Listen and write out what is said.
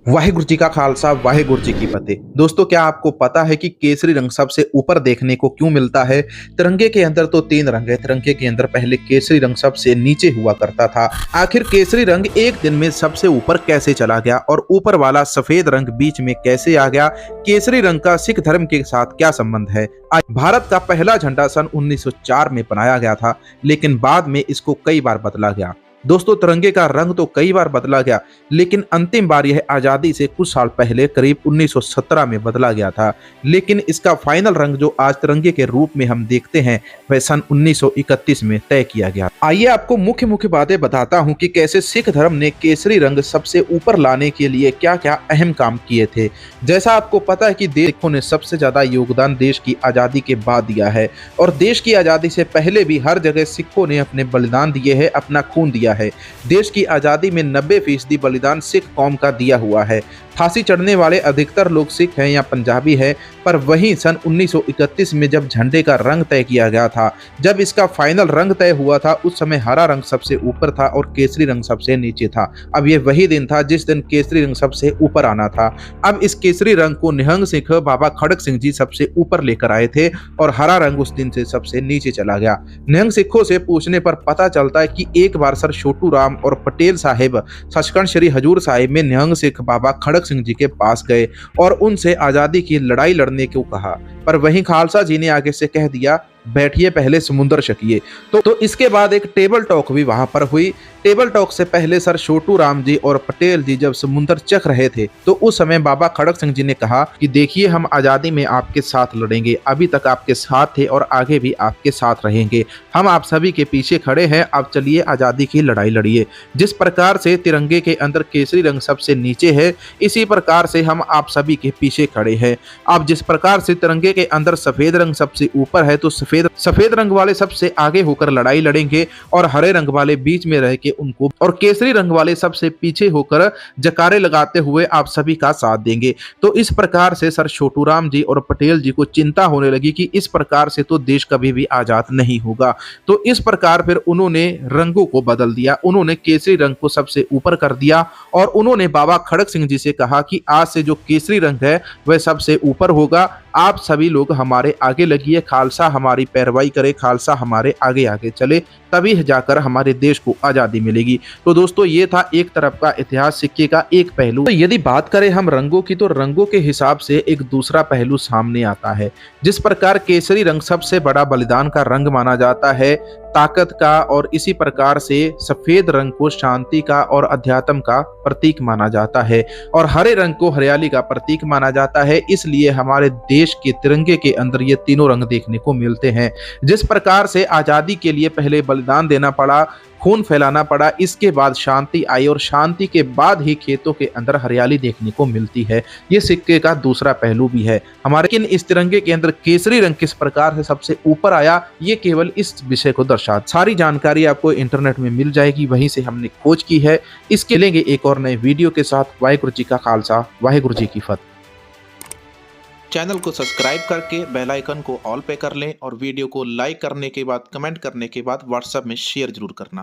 वाहिगुरु जी का खालसा वाहिगुरु जी की फतेह। दोस्तों, क्या आपको पता है कि केसरी रंग सबसे ऊपर देखने को क्यों मिलता है? तिरंगे के अंदर तो 3 रंग है। तिरंगे के अंदर पहले केसरी रंग सबसे नीचे हुआ करता था। आखिर केसरी रंग एक दिन में सबसे ऊपर कैसे चला गया और ऊपर वाला सफेद रंग बीच में कैसे आ गया? केसरी रंग का सिख धर्म के साथ क्या संबंध है? आज भारत का पहला झंडा सन 1904 में बनाया गया था, लेकिन बाद में इसको कई बार बदला गया। दोस्तों, तिरंगे का रंग तो कई बार बदला गया, लेकिन अंतिम बार यह आजादी से कुछ साल पहले करीब 1917 में बदला गया था। लेकिन इसका फाइनल रंग जो आज तिरंगे के रूप में हम देखते हैं, वह सन 1931 में तय किया गया। आइए आपको मुख्य मुख्य बातें बताता हूं कि कैसे सिख धर्म ने केसरी रंग सबसे ऊपर लाने के लिए क्या क्या अहम काम किए थे। जैसा आपको पता है कि सिखों ने सबसे ज्यादा योगदान देश की आजादी के बाद दिया है, और देश की आजादी से पहले भी हर जगह सिखों ने अपने बलिदान दिए हैं, अपना खून दिया है। देश की आजादी में 90% बलिदान सिख कौम का दिया हुआ है। फांसी चढ़ने वाले अधिकतर लोग सिख हैं या पंजाबी है। पर वहीं सन 1931 में जब झंडे का रंग तय किया गया था, जब इसका फाइनल रंग तय हुआ था, उस समय हरा रंग सबसे ऊपर था और केसरी रंग सबसे नीचे था। अब ये वही दिन था जिस दिन केसरी रंग सबसे ऊपर आना था। अब इस केसरी रंग को निहंग सिख बाबा खड़क सिंह जी सबसे ऊपर लेकर आए थे और हरा रंग उस दिन से सबसे नीचे चला गया। निहंग सिखों से पूछने पर पता चलता है कि एक बार सर छोटू राम और पटेल साहिब सचखंड श्री हजूर साहिब में निहंग सिख बाबा खड़क सिंह जी के पास गए और उनसे आजादी की लड़ाई लड़ने को कहा। पर वहीं खालसा जी ने आगे से कह दिया, बैठिए पहले समुंदर छकिए। तो इसके बाद एक टेबल टॉक भी वहां पर हुई। टेबल टॉक से पहले सर छोटू राम जी और पटेल जी जब समुंदर चख रहे थे, तो उस समय बाबा खड़क सिंह जी ने कहा कि देखिए, हम आजादी में आपके साथ लड़ेंगे, अभी तक आपके साथ थे और आगे भी आपके साथ रहेंगे। हम आप सभी के पीछे खड़े हैं, अब चलिए आजादी की लड़ाई लड़िए। जिस प्रकार से तिरंगे के अंदर केसरी रंग सबसे नीचे है, इसी प्रकार से हम आप सभी के पीछे खड़े हैं। अब जिस प्रकार से तिरंगे के अंदर सफेद रंग सबसे ऊपर है, तो सफेद रंग वाले सबसे आगे होकर लड़ाई लड़ेंगे और हरे रंग वाले बीच में रह के उनको, और केसरी रंग वाले सबसे पीछे होकर जकारे लगाते हुए आप सभी का साथ देंगे। तो इस प्रकार से सर छोटू राम जी और पटेल जी को चिंता होने लगी कि इस प्रकार से तो देश कभी भी आजाद नहीं होगा। तो इस प्रकार फिर उन्होंने रंगों को बदल दिया। उन्होंने केसरी रंग को सबसे ऊपर कर दिया और उन्होंने बाबा खड़क सिंह जी से कहा कि आज से जो केसरी रंग है वह सबसे ऊपर होगा। आप सभी लोग हमारे आगे लगिए, खालसा हमारी पैरवाई करे, खालसा हमारे आगे आगे चले, तभी जाकर हमारे देश को आजादी मिलेगी। तो दोस्तों, ये था एक तरफ का इतिहास, सिक्के का एक पहलू। तो यदि बात करें हम रंगों की, तो रंगों के हिसाब से एक दूसरा पहलू सामने आता है। जिस प्रकार केसरी रंग सबसे बड़ा बलिदान का रंग माना जाता है, ताकत का, और इसी प्रकार से सफेद रंग को शांति का और अध्यात्म का प्रतीक माना जाता है, और हरे रंग को हरियाली का प्रतीक माना जाता है। इसलिए हमारे देश के तिरंगे के अंदर ये तीनों रंग देखने को मिलते हैं। जिस प्रकार से आजादी के लिए पहले बलिदान देना पड़ा, खून फैलाना पड़ा, इसके बाद शांति आई और शांति के बाद ही खेतों के अंदर हरियाली देखने को मिलती है। ये सिक्के का दूसरा पहलू भी है हमारे। लेकिन इस तिरंगे के अंदर केसरी रंग किस प्रकार से सबसे ऊपर आया, ये केवल इस विषय को दर्शाता। सारी जानकारी आपको इंटरनेट में मिल जाएगी, वहीं से हमने खोज की है। इसके लेंगे एक और नए वीडियो के साथ। वाहिगुरु जी का खालसा, वाहिगुरु जी की फतेह। चैनल को सब्सक्राइब करके बेल आइकन को ऑल पे कर लें और वीडियो को लाइक करने के बाद, कमेंट करने के बाद व्हाट्सएप में शेयर जरूर करना।